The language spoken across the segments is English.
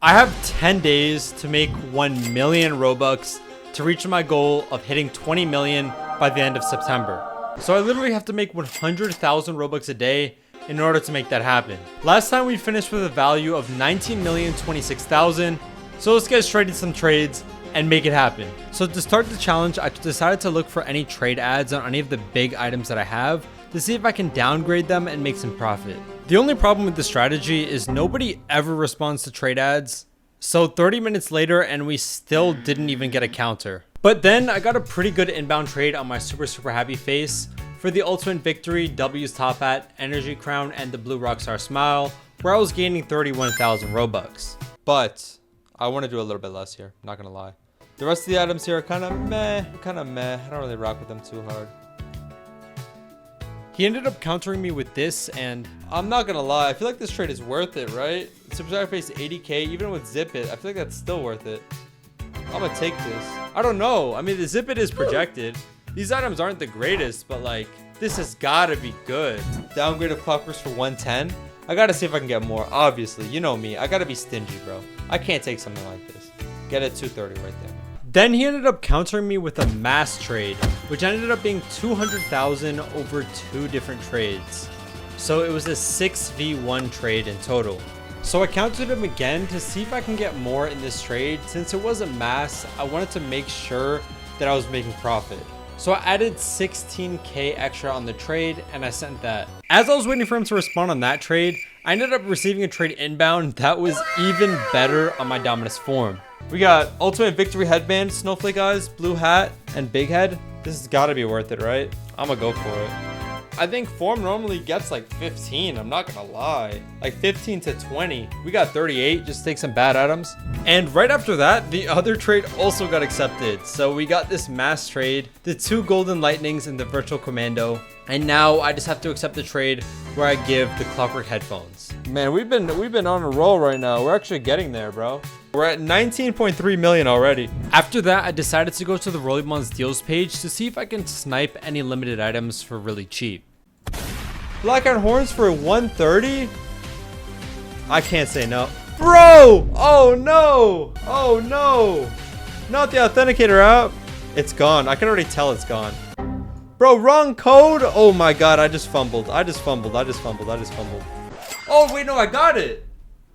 I have 10 days to make 1 million Robux to reach my goal of hitting 20 million by the end of September. So I literally have to make 100,000 Robux a day in order to make that happen. Last time we finished with a value of 19,026,000. So let's get straight into some trades and make it happen. So to start the challenge, I decided to look for any trade ads on any of the big items that I have to see if I can downgrade them and make some profit. The only problem with this strategy is nobody ever responds to trade ads. So 30 minutes later and we still didn't even get a counter. But then I got a pretty good inbound trade on my super happy face for the ultimate victory, W's top hat, energy crown, and the blue rockstar smile, where I was gaining 31,000 Robux. But I want to do a little bit less here, not gonna lie. The rest of the items here are kind of meh. I don't really rock with them too hard. He ended up countering me with this, and I'm not gonna lie, I feel like this trade is worth it, right? Super face 80k, even with zip it, I feel like that's still worth it. I'm gonna take this. I don't know. I mean, the zip it is projected. These items aren't the greatest, but like, this has gotta be good. Downgrade of clockworks for 110. I gotta see if I can get more. Obviously, you know me. I gotta be stingy, bro. I can't take something like this. Get it 230 right there. Then he ended up countering me with a mass trade, which ended up being 200,000 over 2 different trades. So it was a 6v1 trade in total. So I countered him again to see if I can get more in this trade. Since it was a mass, I wanted to make sure that I was making profit. So I added 16k extra on the trade and I sent that. As I was waiting for him to respond on that trade, I ended up receiving a trade inbound that was even better on my Dominus form. We got ultimate victory headband, snowflake eyes, blue hat, and big head. This has got to be worth it, right? I'm gonna go for it. I think form normally gets like 15, I'm not gonna lie. Like 15 to 20. We got 38, just take some bad items. And right after that, the other trade also got accepted. So we got this mass trade, the 2 golden lightnings and the virtual commando. And now I just have to accept the trade where I give the clockwork headphones. Man, we've been on a roll right now. We're actually getting there, bro. We're at 19.3 million already. After that, I decided to go to the Rollymon's deals page to see if I can snipe any limited items for really cheap. Black Iron Horns for 130? I can't say no. Bro! Oh no! Oh no! Not the authenticator app. It's gone. I can already tell it's gone. Bro, wrong code? Oh my god, I just fumbled. I just fumbled. Oh wait, no, I got it.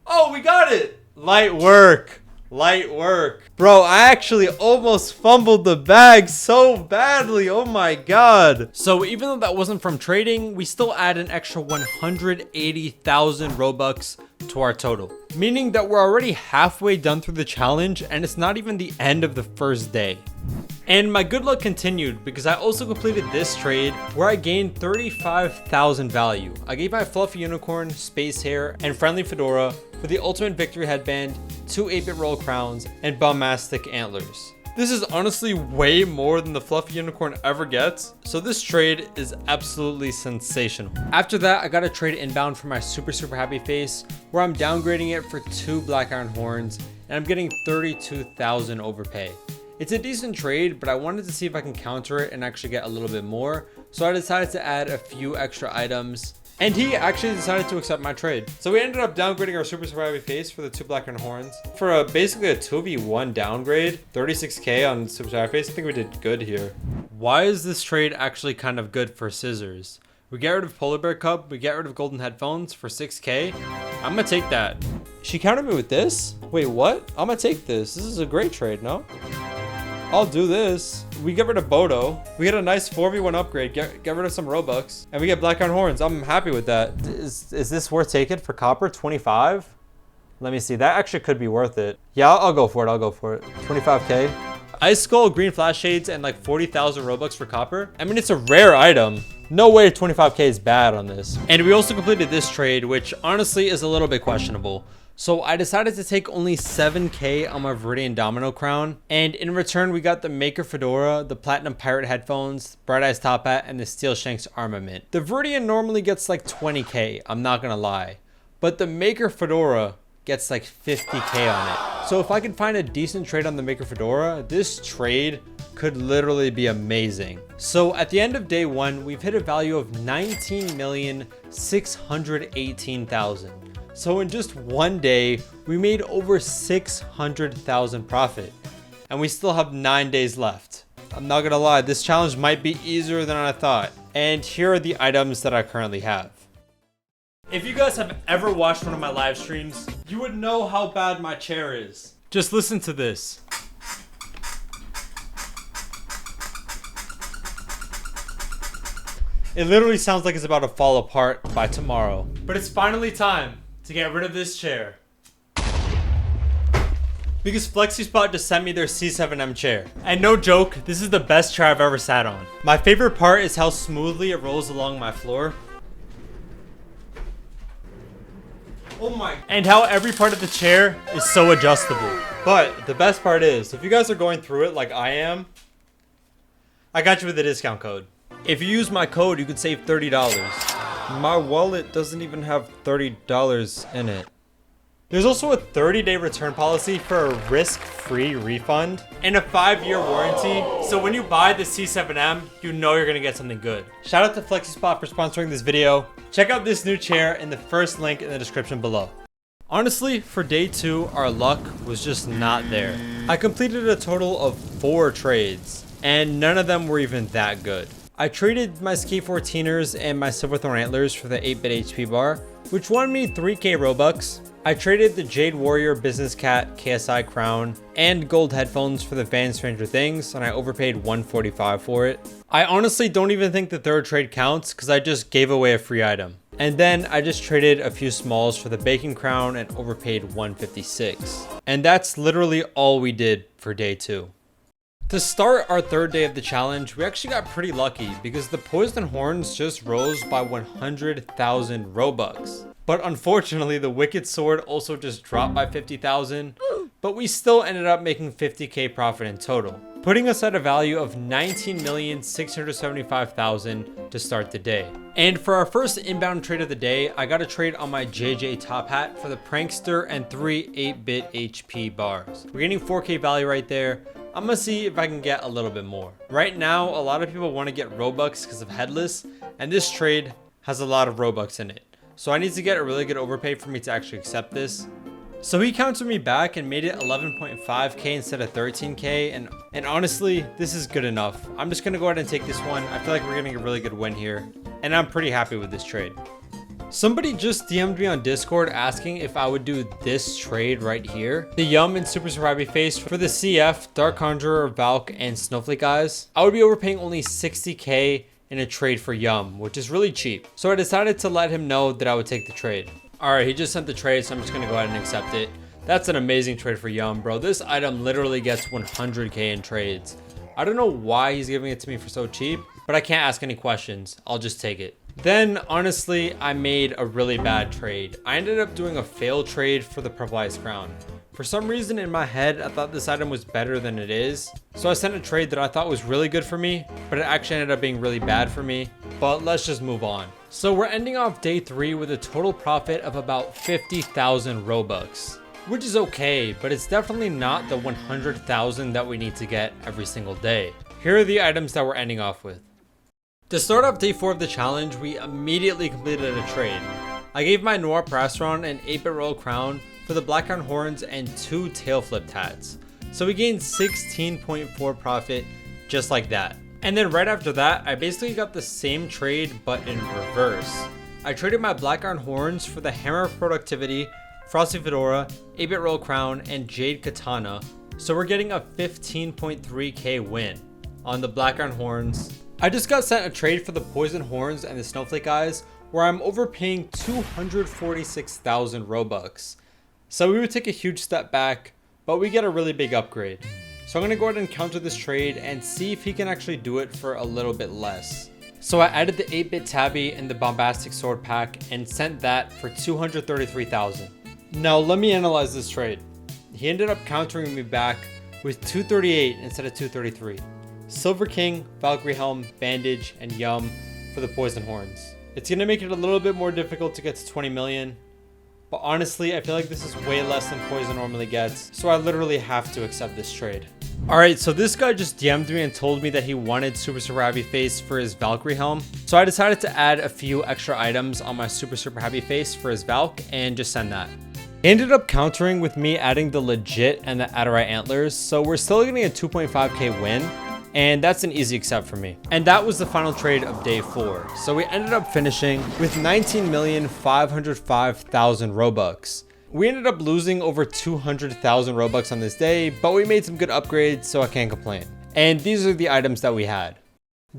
Oh, we got it. Light work. Bro, I actually almost fumbled the bag so badly. Oh my god. So even though that wasn't from trading, we still add an extra 180,000 Robux to our total. Meaning that we're already halfway done through the challenge and it's not even the end of the first day. And my good luck continued because I also completed this trade where I gained 35,000 value. I gave my fluffy unicorn, space hair, and friendly fedora for the ultimate victory headband, 2 8-bit roll crowns, and bombastic antlers. This is honestly way more than the fluffy unicorn ever gets, so this trade is absolutely sensational. After that, I got a trade inbound for my super happy face where I'm downgrading it for 2 black iron horns and I'm getting 32,000 overpay. It's a decent trade, but I wanted to see if I can counter it and actually get a little bit more, so I decided to add a few extra items. And he actually decided to accept my trade. So we ended up downgrading our super happy face for the 2 black iron horns. For basically a 2v1 downgrade, 36k on super happy face. I think we did good here. Why is this trade actually kind of good for scissors? We get rid of polar bear cup, we get rid of golden headphones for 6k. I'm gonna take that. She countered me with this? Wait, what? I'm gonna take this. This is a great trade, no? I'll do this. We get rid of Bodo. We get a nice 4v1 upgrade. Get rid of some Robux. And we get Black Iron Horns. I'm happy with that. Is this worth taking for copper? 25? Let me see. That actually could be worth it. Yeah, I'll go for it. 25k. Ice Skull, green flash shades, and like 40,000 Robux for copper. I mean, it's a rare item. No way 25k is bad on this. And we also completed this trade, which honestly is a little bit questionable. So I decided to take only 7k on my Viridian Domino crown. And in return, we got the Maker Fedora, the Platinum Pirate headphones, Bright Eyes top hat, and the Steel Shanks armament. The Viridian normally gets like 20k, I'm not gonna lie. But the Maker Fedora gets like 50k on it. So if I can find a decent trade on the Maker Fedora, this trade could literally be amazing. So at the end of day 1, we've hit a value of 19,618,000. So in just one day, we made over 600,000 profit, and we still have 9 days left. I'm not gonna lie, this challenge might be easier than I thought. And here are the items that I currently have. If you guys have ever watched one of my live streams, you would know how bad my chair is. Just listen to this. It literally sounds like it's about to fall apart by tomorrow. But it's finally time to get rid of this chair. Because Flexispot just sent me their C7M chair. And no joke, this is the best chair I've ever sat on. My favorite part is how smoothly it rolls along my floor. Oh my. And how every part of the chair is so adjustable. But the best part is, if you guys are going through it like I am, I got you with a discount code. If you use my code, you can save $30. My wallet doesn't even have $30 in it. There's also a 30-day return policy for a risk-free refund and a 5-year warranty. So when you buy the C7M, you know you're gonna get something good. Shout out to Flexispot for sponsoring this video. Check out this new chair in the first link in the description below. Honestly, for day 2, our luck was just not there. I completed a total of 4 trades, and none of them were even that good. I traded my Skate 14ers and my Silverthorn Antlers for the 8-bit HP bar, which won me 3k Robux. I traded the Jade Warrior Business Cat KSI crown and gold headphones for the Van Stranger Things, and I overpaid $145 for it. I honestly don't even think the third trade counts because I just gave away a free item. And then I just traded a few smalls for the Bacon crown and overpaid $156. And that's literally all we did for day 2. To start our third day of the challenge, we actually got pretty lucky because the Poison Horns just rose by 100,000 Robux. But unfortunately, the Wicked Sword also just dropped by 50,000, but we still ended up making 50k profit in total, putting us at a value of 19,675,000 to start the day. And for our first inbound trade of the day, I got a trade on my JJ top hat for the Prankster and 3 8-bit HP bars. We're getting 4k value right there. I'm gonna see if I can get a little bit more. Right now, a lot of people want to get Robux because of headless, and this trade has a lot of Robux in it. So I need to get a really good overpay for me to actually accept this. So he countered me back and made it 11.5k instead of 13k, and honestly, this is good enough. I'm just gonna go ahead and take this one. I feel like we're getting a really good win here, and I'm pretty happy with this trade. Somebody just DM'd me on Discord asking if I would do this trade right here. The Yum and Super Survivor Face for the CF, Dark Conjurer, Valk, and Snowflake Eyes. I would be overpaying only 60k in a trade for Yum, which is really cheap. So I decided to let him know that I would take the trade. Alright, he just sent the trade, so I'm just gonna go ahead and accept it. That's an amazing trade for Yum, bro. This item literally gets 100k in trades. I don't know why he's giving it to me for so cheap, but I can't ask any questions. I'll just take it. Then, honestly, I made a really bad trade. I ended up doing a fail trade for the Purple Ice Crown. For some reason in my head, I thought this item was better than it is. So I sent a trade that I thought was really good for me, but it actually ended up being really bad for me. But let's just move on. So we're ending off day 3 with a total profit of about 50,000 Robux, which is okay, but it's definitely not the 100,000 that we need to get every single day. Here are the items that we're ending off with. To start off day 4 of the challenge, we immediately completed a trade. I gave my Noir Prastron an 8-bit royal crown for the Blackhorn Horns and 2 tail flipped hats. So we gained 16.4 profit just like that. And then right after that, I basically got the same trade but in reverse. I traded my Blackhorn Horns for the Hammer of Productivity, Frosty Fedora, 8-bit royal crown, and Jade Katana. So we're getting a 15.3k win on the Blackhorn Horns. I just got sent a trade for the Poison Horns and the Snowflake Eyes where I'm overpaying 246,000 Robux. So we would take a huge step back, but we get a really big upgrade. So I'm gonna go ahead and counter this trade and see if he can actually do it for a little bit less. So I added the 8-bit Tabby in the Bombastic Sword pack and sent that for 233,000. Now let me analyze this trade. He ended up countering me back with 238 instead of 233. Silver King, Valkyrie Helm, Bandage, and Yum for the Poison Horns. It's gonna make it a little bit more difficult to get to 20 million, But honestly, I feel like this is way less than Poison normally gets, so I literally have to accept this trade. Alright, so this guy just DM'd me and told me that he wanted Super Happy Face for his Valkyrie helm. So I decided to add a few extra items on my Super Happy Face for his Valk and just send that. He ended up countering with me adding the legit and the Adderite antlers, so we're still getting a 2.5k win. And that's an easy accept for me. And that was the final trade of day 4. So we ended up finishing with 19,505,000 Robux. We ended up losing over 200,000 Robux on this day, but we made some good upgrades, so I can't complain. And these are the items that we had.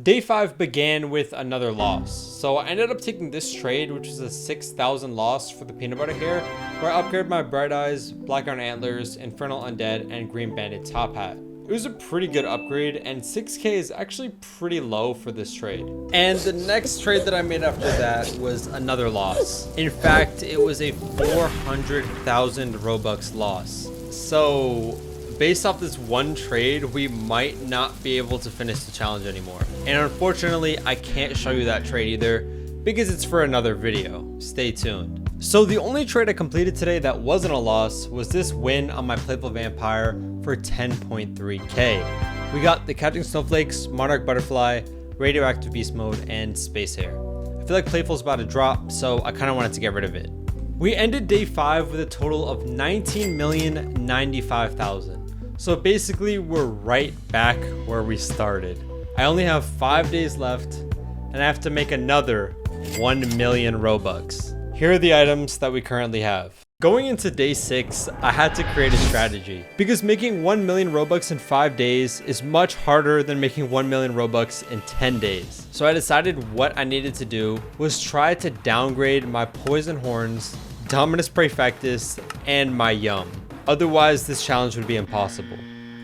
Day 5 began with another loss. So I ended up taking this trade, which was a 6,000 loss for the peanut butter hair, where I upgraded my Bright Eyes, Black Iron Antlers, Infernal Undead, and Green Bandit top hat. It was a pretty good upgrade, and 6k is actually pretty low for this trade. And the next trade that I made after that was another loss. In fact, it was a 400,000 Robux loss. So based off this one trade, we might not be able to finish the challenge anymore. And unfortunately, I can't show you that trade either because it's for another video. Stay tuned. So the only trade I completed today that wasn't a loss was this win on my Playful Vampire for 10.3k. We got the Catching Snowflakes, Monarch Butterfly, Radioactive Beast Mode, and Space Hair. I feel like Playful's about to drop, so I kind of wanted to get rid of it. We ended day 5 with a total of 19,095,000. So basically we're right back where we started. I only have 5 days left and I have to make another 1 million Robux. Here are the items that we currently have. Going into day 6, I had to create a strategy because making 1 million Robux in 5 days is much harder than making 1 million Robux in 10 days. So I decided what I needed to do was try to downgrade my Poison Horns, Dominus Praefectus, and my Yum. Otherwise, this challenge would be impossible.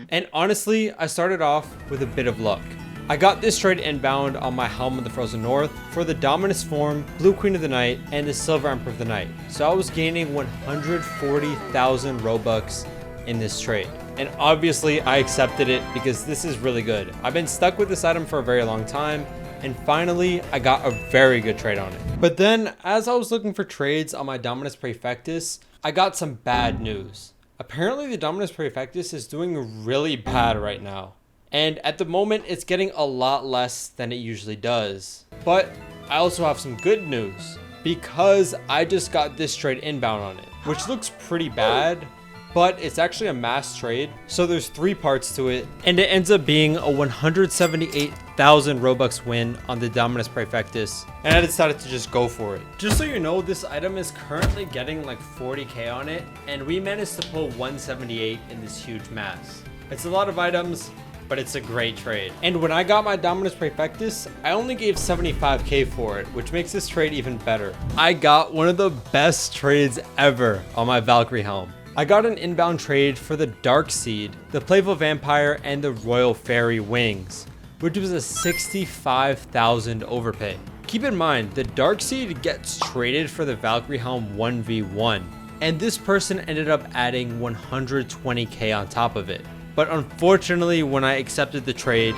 And honestly, I started off with a bit of luck. I got this trade inbound on my Helm of the Frozen North for the Dominus form, Blue Queen of the Night, and the Silver Emperor of the Night. So I was gaining 140,000 Robux in this trade. And obviously I accepted it because this is really good. I've been stuck with this item for a very long time, and finally I got a very good trade on it. But then as I was looking for trades on my Dominus Praefectus, I got some bad news. Apparently the Dominus Praefectus is doing really bad right now. And at the moment, it's getting a lot less than it usually does. But I also have some good news because I just got this trade inbound on it, which looks pretty bad, but it's actually a mass trade. So there's 3 parts to it, and it ends up being a 178,000 Robux win on the Dominus Praefectus, and I decided to just go for it. Just so you know, this item is currently getting like 40k on it, and we managed to pull 178 in this huge mass. It's a lot of items, but it's a great trade. And when I got my Dominus Praefectus, I only gave 75k for it, which makes this trade even better. I got one of the best trades ever on my Valkyrie helm. I got an inbound trade for the Dark Seed, the Playful Vampire, and the Royal Fairy wings, which was a 65,000 overpay. Keep in mind, the Dark Seed gets traded for the Valkyrie helm 1v1, and this person ended up adding 120k on top of it. But unfortunately, when I accepted the trade,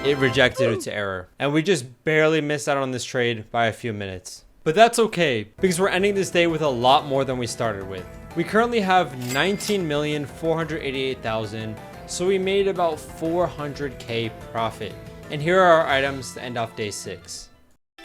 it rejected it to error. And we just barely missed out on this trade by a few minutes. But that's okay, because we're ending this day with a lot more than we started with. We currently have 19,488,000, so we made about 400k profit. And here are our items to end off day 6.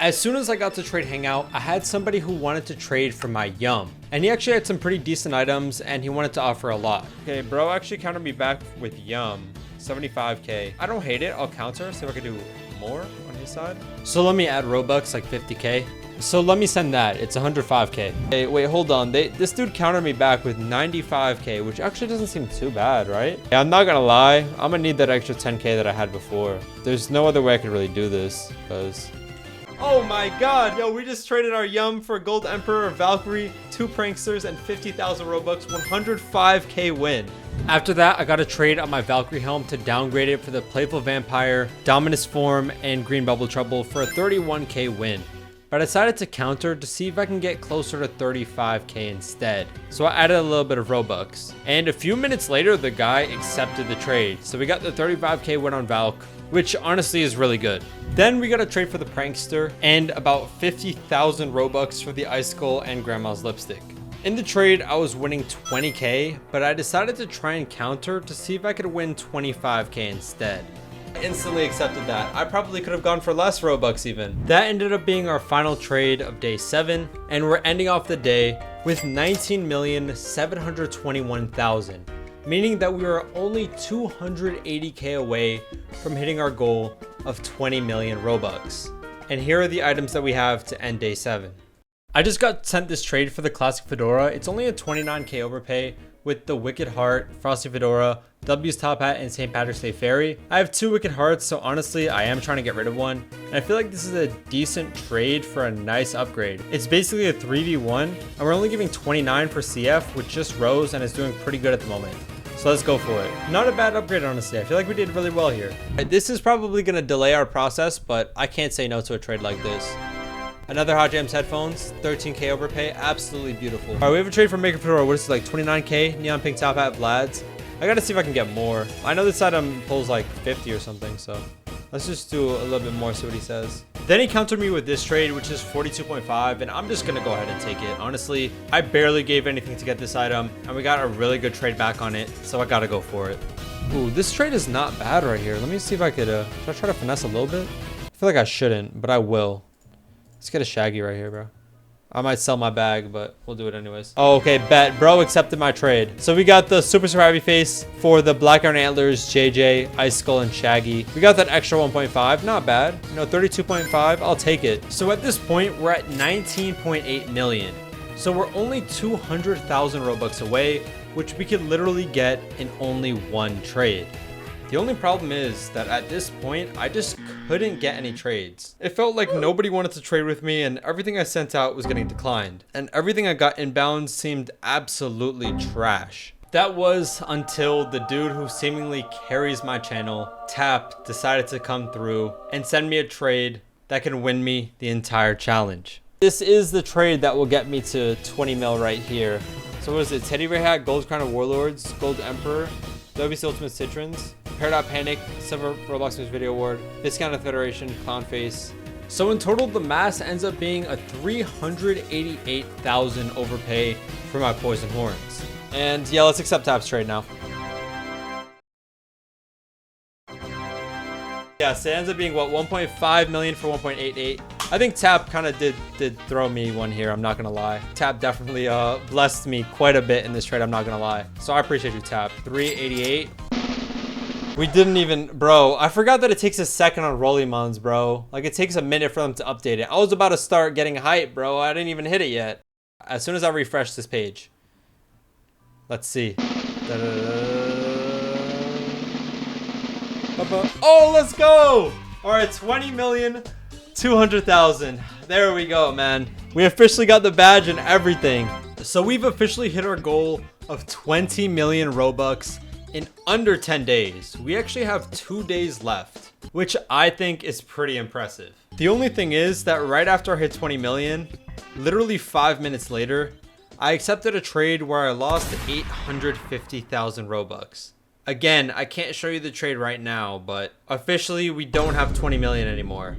As soon as I got to trade hangout, I had somebody who wanted to trade for my Yum. And he actually had some pretty decent items and he wanted to offer a lot. Okay, bro actually countered me back with Yum, 75k. I don't hate it, I'll counter, see if I can do more on his side. So let me add Robux, like 50k. So let me send that, it's 105k. Hey, wait, hold on, this dude countered me back with 95k, which actually doesn't seem too bad, right? Yeah, I'm not gonna lie, I'm gonna need that extra 10k that I had before. There's no other way I could really do this, because... Oh my god, yo, we just traded our Yum for Gold Emperor, Valkyrie, 2 Pranksters, and 50,000 Robux, 105k win. After that, I got a trade on my Valkyrie helm to downgrade it for the Playful Vampire, Dominus form, and Green Bubble Trouble for a 31k win. But I decided to counter to see if I can get closer to 35k instead. So I added a little bit of Robux. And a few minutes later, the guy accepted the trade. So we got the 35k win on Valk, which honestly is really good. Then we got a trade for the Prankster and about 50,000 Robux for the Ice Skull and Grandma's Lipstick. In the trade, I was winning 20k, but I decided to try and counter to see if I could win 25k instead. I instantly accepted that. I probably could have gone for less Robux even. That ended up being our final trade of day 7, and we're ending off the day with 19,721,000, meaning that we are only 280k away from hitting our goal of 20 million Robux. And here are the items that we have to end day 7. I just got sent this trade for the classic fedora. It's only a 29k overpay with the Wicked Heart, Frosty Fedora, W's Top Hat, and St. Patrick's Day Fairy. I have 2 Wicked Hearts, so honestly, I am trying to get rid of one. And I feel like this is a decent trade for a nice upgrade. It's basically a 3v1, and we're only giving 29 for CF with just Rose, and it's doing pretty good at the moment. So let's go for it. Not a bad upgrade, honestly. I feel like we did really well here. This is probably going to delay our process, but I can't say no to a trade like this. Another Hot Jams headphones, 13k overpay, absolutely beautiful. All right, we have a trade for Maker Fedora. What is it, like 29k? Neon Pink Top Hat, Vlad's. I gotta see if I can get more. I know this item pulls like 50 or something, so let's just do a little bit more, see what he says. Then he countered me with this trade, which is 42.5, and I'm just gonna go ahead and take it. Honestly, I barely gave anything to get this item, and we got a really good trade back on it, so I gotta go for it. Ooh, this trade is not bad right here. Let me see if I could, should I try to finesse a little bit? I feel like I shouldn't, but I will. Let's get a Shaggy right here, bro. I might sell my bag, but we'll do it anyways. Oh, okay, bet. Bro accepted my trade. So we got the Super Survivor face for the Black Iron Antlers, JJ, Ice Skull, and Shaggy. We got that extra 1.5. Not bad. You know, 32.5. I'll take it. So at this point, we're at 19.8 million. So we're only 200,000 Robux away, which we could literally get in only one trade. The only problem is that at this point, I just couldn't get any trades. It felt like nobody wanted to trade with me, and everything I sent out was getting declined. And everything I got inbound seemed absolutely trash. That was until the dude who seemingly carries my channel, Tap, decided to come through and send me a trade that can win me the entire challenge. This is the trade that will get me to 20 mil right here. So what is it? Teddy Bear Hat, Gold Crown of Warlords, Gold Emperor, WC Ultimate Citrons, Paradox Panic, Silver Roblox News Video Award, Discounted Federation, Clown Face. So in total, the mass ends up being a 388,000 overpay for my Poison Horns. And yeah, let's accept Tap's trade now. Yeah, so it ends up being what, 1.5 million for 1.88. I think Tap kind of did throw me one here, I'm not gonna lie. Tap definitely blessed me quite a bit in this trade, I'm not gonna lie. So I appreciate you, Tap. 388. We didn't even, bro, I forgot that it takes a second on Rollymons, bro. Like, it takes a minute for them to update it. I was about to start getting hype, bro. I didn't even hit it yet. As soon as I refresh this page. Let's see. Oh, let's go! All right, 20,200,000. There we go, man. We officially got the badge and everything. So we've officially hit our goal of 20 million Robux in under 10 days. We actually have 2 days left, which I think is pretty impressive. The only thing is that right after I hit 20 million, literally 5 minutes later, I accepted a trade where I lost 850,000 Robux. Again, I can't show you the trade right now, but officially we don't have 20 million anymore.